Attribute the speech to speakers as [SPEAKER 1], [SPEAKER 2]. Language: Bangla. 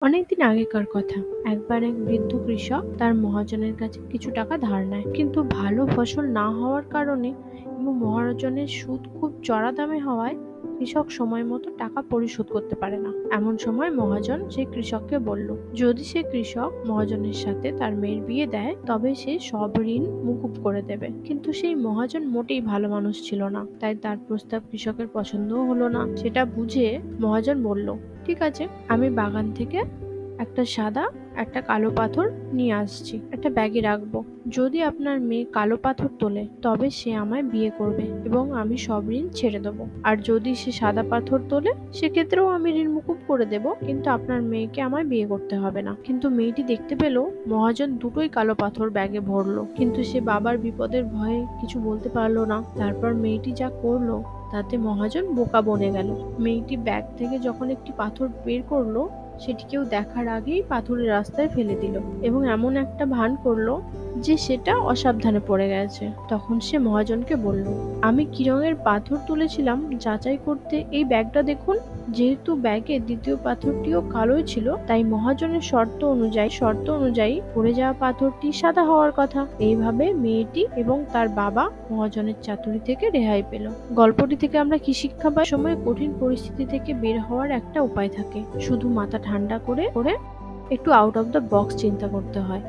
[SPEAKER 1] অনেকদিন আগেকার কথা। একবার এক বৃদ্ধ কৃষক তার মহাজনের কাছে কিছু টাকা ধার নেয়, কিন্তু ভালো ফসল না হওয়ার কারণে এবং মহাজনের সুদ খুব চড়া দামে হওয়ায় কৃষক সময় মতো টাকা পরিশোধ করতে পারে না। এমন সময় মহাজন সেই কৃষককে বলল, যদি সে কৃষক মহাজনের সাথে তার মেয়ের বিয়ে দেয় তবে সে সব ঋণ মুকুব করে দেবে। কিন্তু সেই মহাজন মোটেই ভালো মানুষ ছিল না, তাই তার প্রস্তাব কৃষকের পছন্দও হলো না। সেটা বুঝে মহাজন বলল, ঠিক আছে, আমি বাগান থেকে একটা সাদা একটা কালো পাথর নিয়ে আসছি, একটা ব্যাগে রাখবো। যদি আপনার মেয়ে কালো পাথর তোলে তবে সে আমায় বিয়ে করবে এবং আমি সব ঋণ ছেড়ে দেবো। আর যদি সে সাদা পাথর তোলে সেক্ষেত্রেও আমি ঋণ মুকুব করে দেব, কিন্তু আপনার মেয়েকে আমায় বিয়ে করতে হবে না। কিন্তু মেয়েটি দেখতে পেল মহাজন দুটোই কালো পাথর ব্যাগে ভরলো, কিন্তু সে বাবার বিপদের ভয়ে কিছু বলতে পারলো না। তারপর মেয়েটি যা করলো তাতে মহাজন বোকা বনে গেল। মেয়েটি ব্যাগ থেকে যখন একটি পাথর বের করলো, সেটি কেউ দেখার আগেই পাথরের রাস্তায় ফেলে দিল এবং এমন একটা ভান করলো যে সেটা অসাবধানে পড়ে গেছে। তখন সে মহাজনকে বলল, আমি কি রঙের পাথর তুলেছিলাম যাচাই করতে এই ব্যাগটা দেখুন। যেহেতু ব্যাগের দ্বিতীয় পাথরটিও কালোই ছিল, তাই মহাজনের শর্ত অনুযায়ী পড়ে যাওয়া পাথরটি সাদা হওয়ার কথা। এইভাবে মেয়েটি এবং তার বাবা মহাজনের চাতুরি থেকে রেহাই পেল। গল্পটি থেকে আমরা কি শিক্ষা পাই? সময় কঠিন পরিস্থিতি থেকে বের হওয়ার একটা উপায় থাকে, শুধু মাথা ঠান্ডা করে একটু আউট অফ দ্য বক্স চিন্তা করতে হয়।